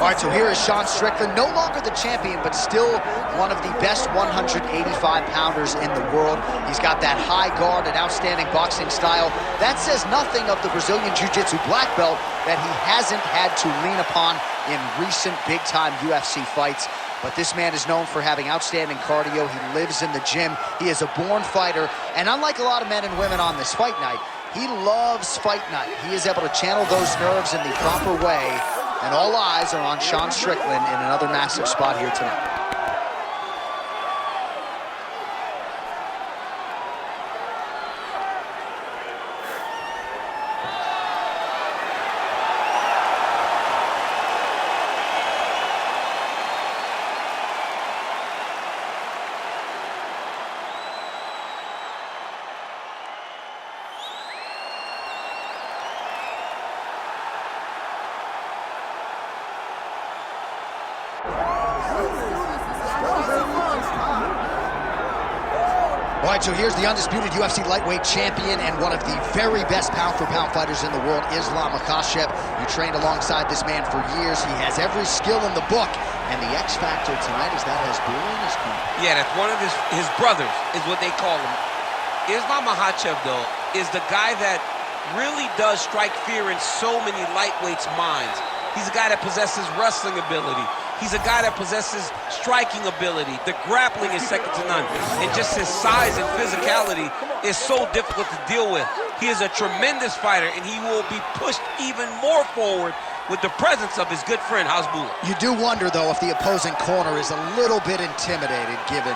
All right, so here is Sean Strickland, no longer the champion, but still one of the best 185-pounders in the world. He's got that high guard and outstanding boxing style. That says nothing of the Brazilian Jiu-Jitsu black belt that he hasn't had to lean upon in recent big-time UFC fights. But this man is known for having outstanding cardio. He lives in the gym. He is a born fighter. And unlike a lot of men and women on this fight night, he loves fight night. He is able to channel those nerves in the proper way. And all eyes are on Sean Strickland in another massive spot here tonight. All right, so here's the undisputed UFC lightweight champion and one of the very best pound-for-pound fighters in the world, Islam Makhachev. You trained alongside this man for years. He has every skill in the book. And the X factor tonight is that Hasbulla in his corner. Yeah, that's one of his brothers, is what they call him. Islam Makhachev, though, is the guy that really does strike fear in so many lightweights' minds. He's a guy that possesses wrestling ability. He's a guy that possesses striking ability. The grappling is second to none. And just his size and physicality is so difficult to deal with. He is a tremendous fighter, and he will be pushed even more forward with the presence of his good friend, Hasbulla. You do wonder, though, if the opposing corner is a little bit intimidated given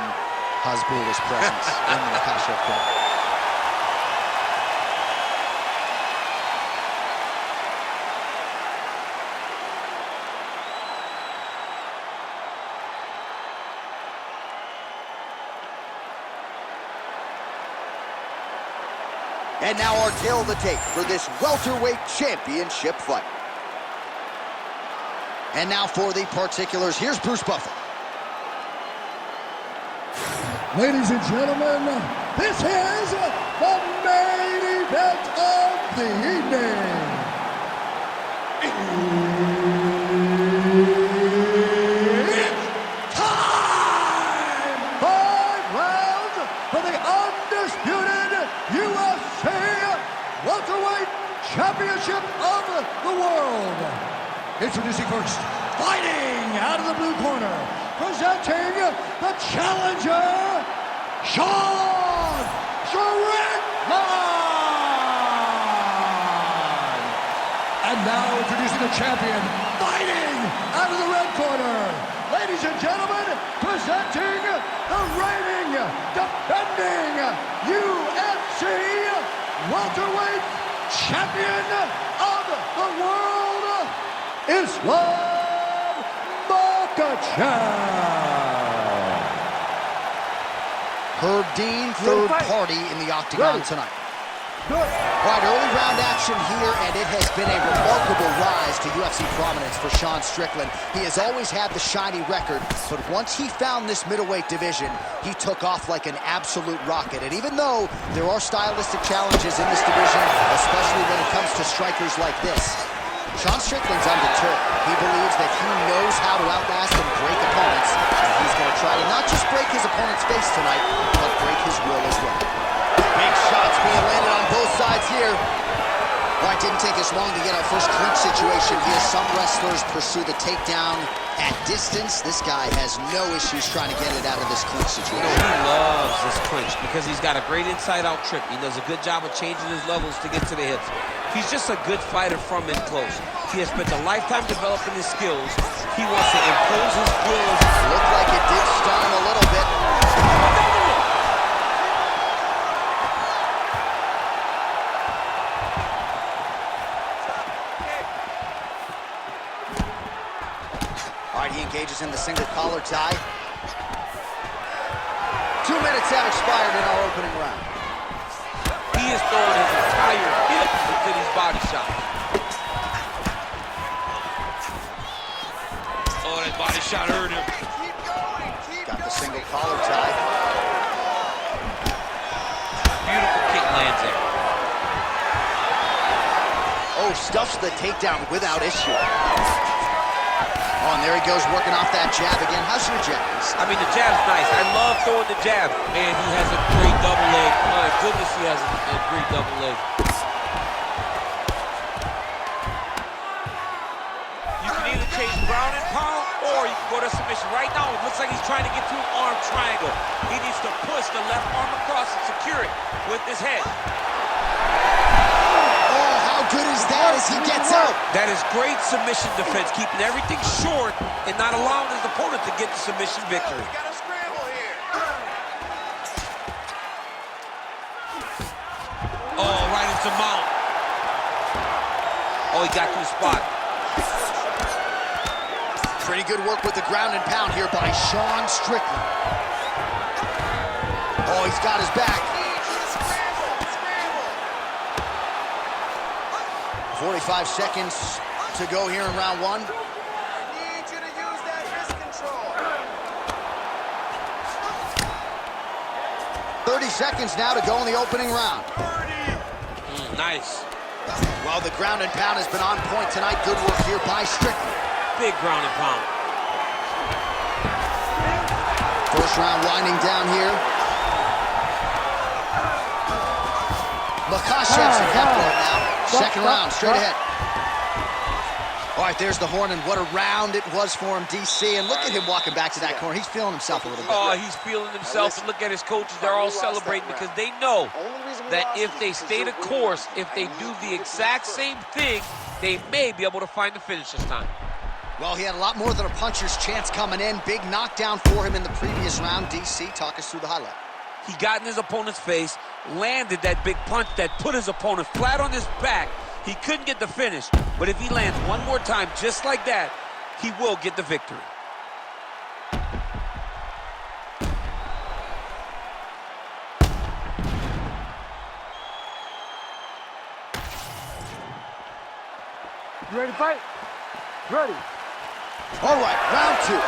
Hasbulla's presence in the Makhachev corner. And now our tale of the tape for this welterweight championship fight. And now for the particulars, here's Bruce Buffer. Ladies and gentlemen, this is the main event of the evening. It's time! 5 rounds for the undisputed UFC welterweight championship of the world. Introducing first, fighting out of the blue corner, presenting the challenger, Sean Strickland. And now introducing the champion, fighting out of the red corner. Ladies and gentlemen, presenting the reigning, defending UFC welterweight champion of the world, Islam Makhachev. Herb Dean, third party in the octagon tonight. All right, early round action here, and it has been a remarkable rise to UFC prominence for Sean Strickland. He has always had the shiny record, but once he found this middleweight division, he took off like an absolute rocket. And even though there are stylistic challenges in this division, especially when it comes to strikers like this, Sean Strickland's undeterred. He believes that he knows how to outlast and break opponents, and he's going to try to not just break his opponent's face tonight, but break his will as well. Big shots being landed on both sides here. All right, didn't take us long to get our first clinch situation here. Some wrestlers pursue the takedown at distance. This guy has no issues trying to get it out of this clinch situation. You know, he loves this clinch because he's got a great inside-out trip. He does a good job of changing his levels to get to the hips. He's just a good fighter from in close. He has spent a lifetime developing his skills. He wants to impose his will. Looked like it did stun him a little bit. All right, he engages in the single collar tie. 2 minutes have expired in our opening round. He is throwing his entire hip into these body shots. Oh, that body shot hurt him. Got the single collar tie. Beautiful kick lands there. Oh, stuffs the takedown without issue. Oh, and there he goes working off that jab again. How's your jab? I mean, the jab's nice. I love throwing the jab. Man, he has a great double leg. My goodness, he has a great double leg. You can either chase ground and pound, or you can go to submission. Right now, it looks like he's trying to get to an arm triangle. He needs to push the left arm across and secure it with his head. How good is that as he gets out? That is great submission defense, keeping everything short and not allowing his opponent to get the submission victory. We got a scramble here. Oh, right into mount. Oh, he got to the spot. Pretty good work with the ground and pound here by Sean Strickland. Oh, he's got his back. 45 seconds to go here in round one. I need you to use that wrist control. 30 seconds now to go in the opening round. Nice. Well, the ground and pound has been on point tonight. Good work here by Strickland. Big ground and pound. First round winding down here. Makhachev's in half guard now. Second round, straight ahead. All right, there's the horn, and what a round it was for him, DC. And look at him walking back to that corner. He's feeling himself a little bit. Oh, he's feeling himself. And look at his coaches. They're all celebrating because they know that if they stay the course, if they do the exact same thing, they may be able to find the finish this time. Well, he had a lot more than a puncher's chance coming in. Big knockdown for him in the previous round. DC, talk us through the highlight. He got in his opponent's face, landed that big punch that put his opponent flat on his back. He couldn't get the finish, but if he lands one more time just like that, he will get the victory. You ready to fight? Ready. All right, round two.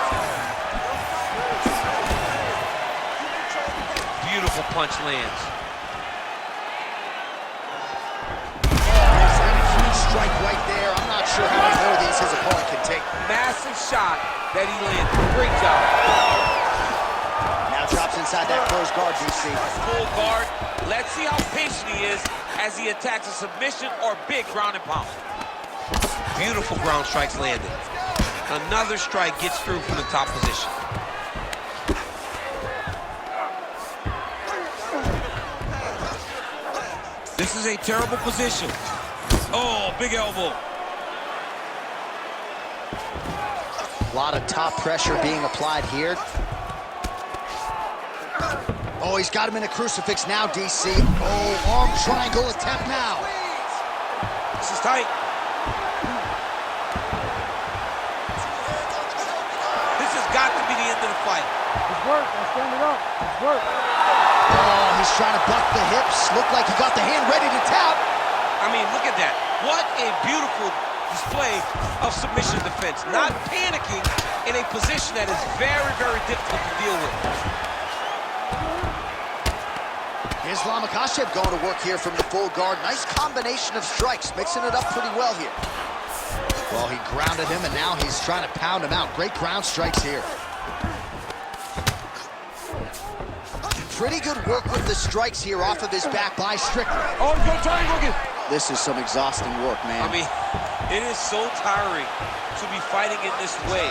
Beautiful punch lands. Strike right there. I'm not sure how many more of these his opponent can take. Massive shot that he landed. Great job. Now drops inside that closed guard, DC. Full guard. Let's see how patient he is as he attacks a submission or big ground and pound. Beautiful ground strikes landed. Another strike gets through from the top position. This is a terrible position. Oh, big elbow. A lot of top pressure being applied here. Oh, he's got him in a crucifix now, DC. Oh, arm triangle attempt now. This is tight. This has got to be the end of the fight. It's work. I'm standing up. It's work. Oh, he's trying to buck the hips. Looked like he got the hand ready to tap. I mean, look at that. What a beautiful display of submission defense. Not panicking in a position that is very, very difficult to deal with. Here's Makhachev going to work here from the full guard. Nice combination of strikes, mixing it up pretty well here. Well, he grounded him, and now he's trying to pound him out. Great ground strikes here. Pretty good work with the strikes here off of his back by Strickland. Oh, good triangle again. This is some exhausting work, man. I mean, it is so tiring to be fighting in this way.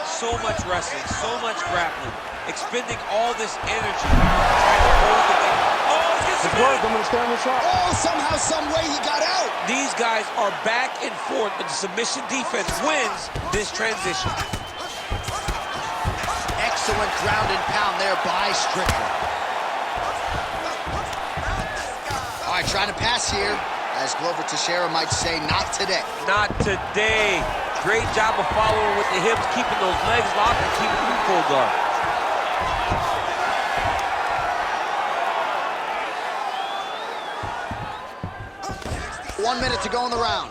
So much wrestling, so much grappling, expending all this energy, trying to hold the thing. Oh, it gets It's work. I'm gonna stand this up. Oh, somehow, some way he got out. These guys are back and forth, but the submission defense wins this transition. Excellent ground and pound there by Strickland. All right, trying to pass here. As Glover Teixeira might say, not today. Not today. Great job of following with the hips, keeping those legs locked and keeping them in full guard. 1 minute to go in the round.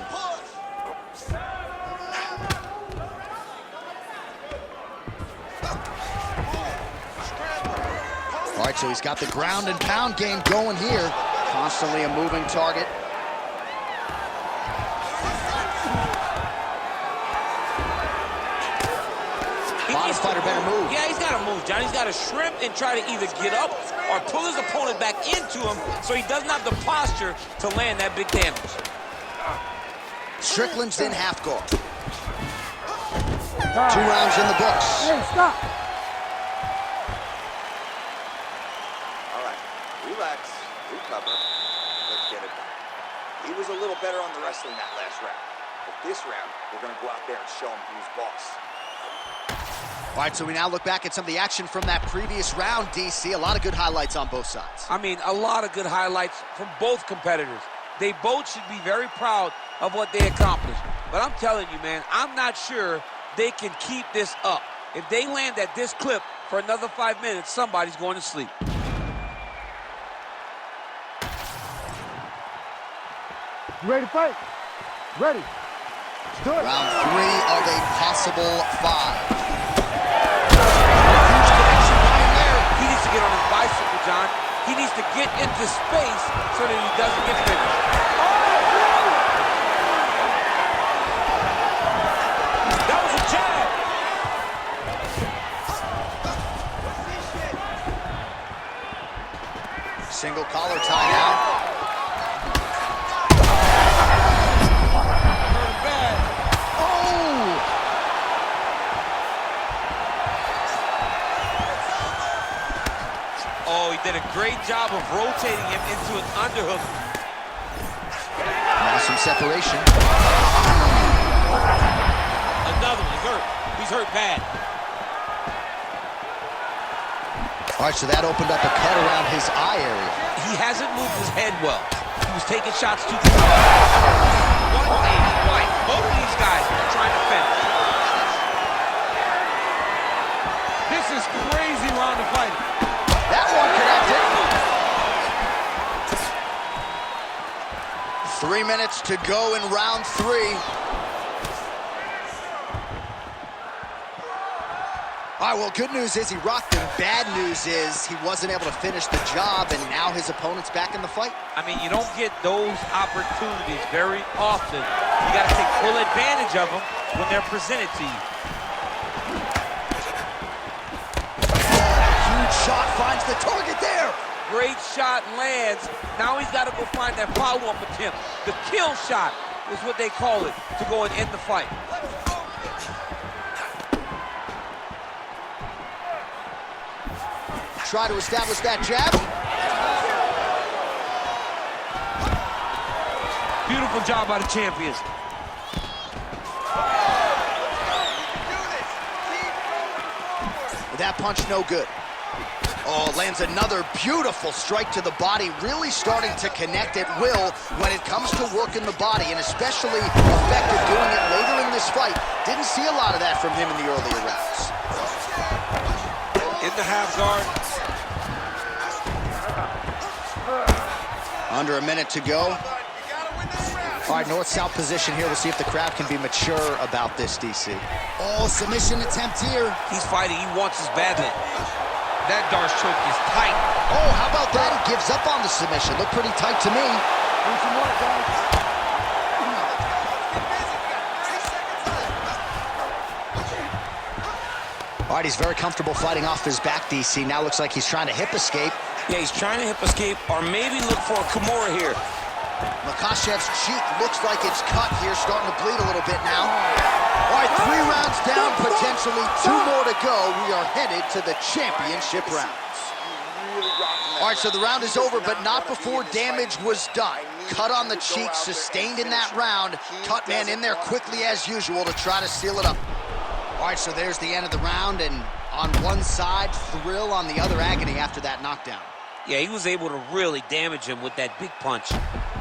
All right, so he's got the ground and pound game going here. Constantly a moving target. fighter better move. Yeah, he's got to move, John. He's got to shrimp and try to either get up or pull his opponent back into him so he doesn't have the posture to land that big damage. Strickland's in half guard. 2 rounds in the books. Hey, stop. All right, relax, recover. Let's get it done. He was a little better on the wrestling that last round. But this round, we're going to go out there and show him who's boss. All right, so we now look back at some of the action from that previous round, DC. A lot of good highlights on both sides. I mean, a lot of good highlights from both competitors. They both should be very proud of what they accomplished. But I'm telling you, man, I'm not sure they can keep this up. If they land at this clip for another 5 minutes, somebody's going to sleep. You ready to fight? Ready. Let's do it. Round 3 of a possible 5. He needs to get on his bicycle, John. He needs to get into space so that he doesn't get finished. That was a jab. Single collar tie now. Oh, he did a great job of rotating him into an underhook. Now some separation. Another one, he's hurt. He's hurt bad. All right, so that opened up a cut around his eye area. He hasn't moved his head well. He was taking shots too far. 180 white. Both of these guys are trying to finish. This is crazy round of fighting. That one connected. 3 minutes to go in round 3. All right, well, good news is he rocked him. Bad news is he wasn't able to finish the job, and now his opponent's back in the fight. I mean, you don't get those opportunities very often. You got to take full advantage of them when they're presented to you. Huge shot finds the target there. Great shot lands. Now he's got to go find that follow-up attempt. The kill shot is what they call it, to go and end the fight. Try to establish that jab. Beautiful job by the champions. That punch no good. Oh, lands another beautiful strike to the body, really starting to connect at will when it comes to working the body, and especially effective doing it later in this fight. Didn't see a lot of that from him in the earlier rounds. In the half guard. Under a minute to go. All right, north-south position here. We'll see if the crowd can be mature about this, DC. Oh, submission attempt here. He's fighting. He wants this badly. That Darce choke is tight. Oh, how about that? He gives up on the submission. Looked pretty tight to me. Do some more, guys. All right, he's very comfortable fighting off his back, DC. Now looks like he's trying to hip escape. Yeah, he's trying to hip escape or maybe look for a Kimura here. Makhachev's cheek looks like it's cut here, starting to bleed a little bit now. All right, 3 rounds down, potentially 2 more to go. We are headed to the championship rounds. All right, so the round is over, but not before damage was done. Cut on the cheek, sustained in that round. Cut man in there quickly as usual to try to seal it up. All right, so there's the end of the round, and on one side, thrill, on the other, agony after that knockdown. Yeah, he was able to really damage him with that big punch.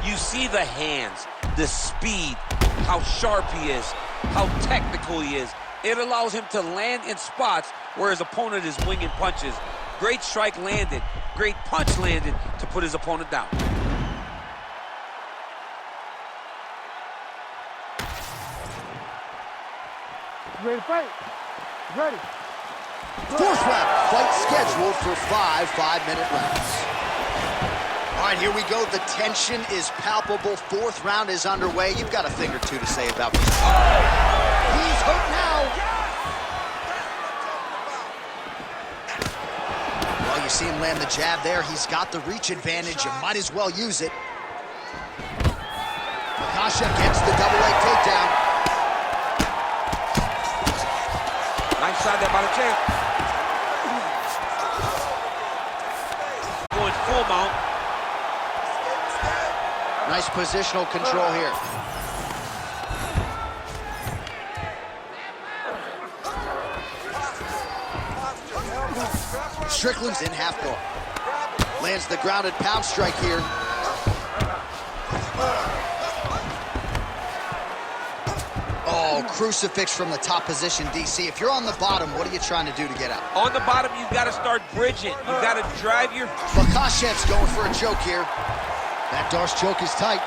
You see the hands, the speed, how sharp he is, how technical he is. It allows him to land in spots where his opponent is winging punches. Great strike landed, great punch landed to put his opponent down. You ready to fight? Ready. 4th round, fight scheduled for 5 5-minute rounds. All right, here we go. The tension is palpable. 4th round is underway. You've got a thing or two to say about this. He's hurt now. you see him land the jab there. He's got the reach advantage. You might as well use it. Makhachev gets the double leg takedown. Nice shot there by the champ. Going full mount. Nice positional control here. Strickland's in half guard. Lands the grounded pound strike here. Oh, crucifix from the top position, DC. If you're on the bottom, what are you trying to do to get out? On the bottom, you've got to start bridging. You've got to drive your... Makhachev's going for a choke here. That Darce choke is tight.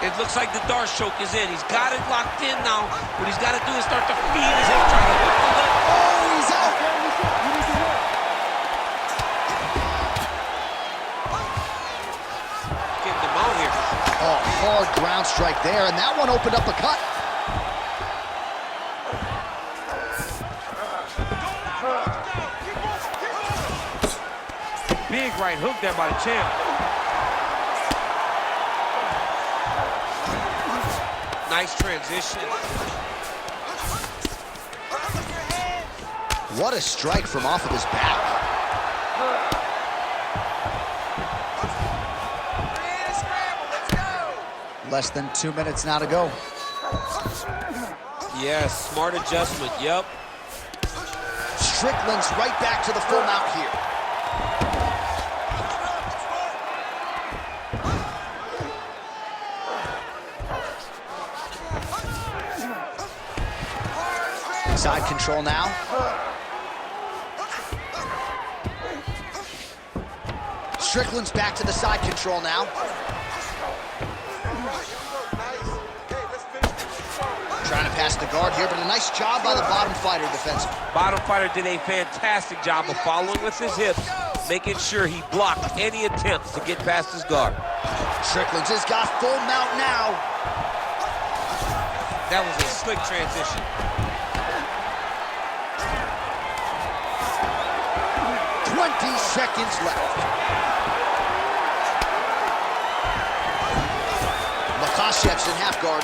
It looks like the Darce choke is in. He's got it locked in now. What he's got to do is start to feed his hip, trying to hook the leg. Oh, he's out! Getting him out here. Oh, hard ground strike there, and that one opened up a cut. Big right hook there by the champ. Nice transition. What a strike from off of his back. Less than 2 minutes now to go. Yes, smart adjustment, yep. Strickland's right back to the full mount here. Side control now. Strickland's back to the side control now. Trying to pass the guard here, but a nice job by the bottom fighter defensively. Bottom fighter did a fantastic job of following with his hips, making sure he blocked any attempts to get past his guard. Strickland's has got full mount now. That was a slick transition. 20 seconds left. Makhachev's in half guard.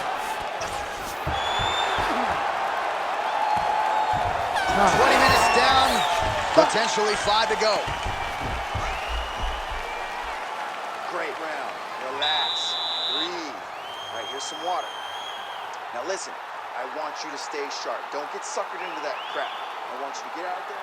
20 minutes down, potentially 5 to go. Great round. Relax. Breathe. All right, here's some water. Now listen, I want you to stay sharp. Don't get suckered into that crap. I want you to get out there.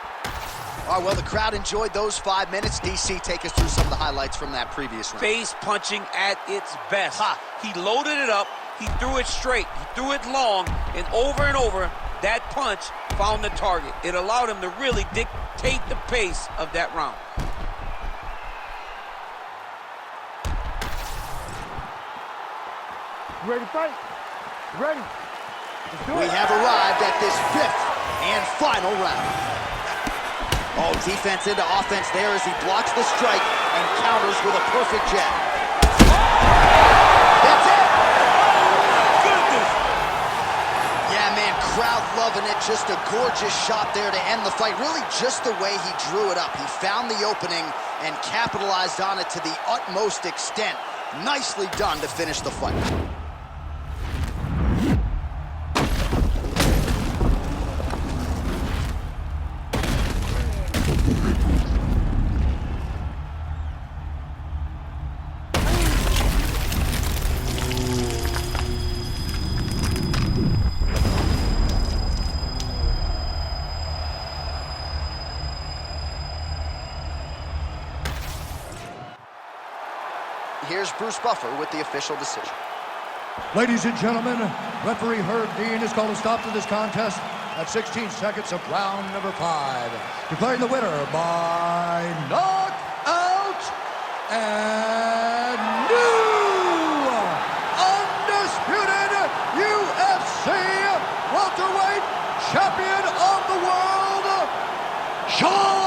All right, well, the crowd enjoyed those 5 minutes. DC, take us through some of the highlights from that previous round. Face punching at its best. Ha. He loaded it up, he threw it straight, he threw it long, and over, that punch found the target. It allowed him to really dictate the pace of that round. You ready to fight? Ready? Let's do it. We have arrived at this 5th and final round. Oh, defense into offense there as he blocks the strike and counters with a perfect jab. That's it! Goodness! Yeah, man, crowd loving it. Just a gorgeous shot there to end the fight. Really just the way he drew it up. He found the opening and capitalized on it to the utmost extent. Nicely done to finish the fight. Here's Bruce Buffer with the official decision. Ladies and gentlemen, referee Herb Dean has called a stop to this contest at 16 seconds of round number 5. Declaring the winner by knockout and new undisputed UFC welterweight champion of the world, Sean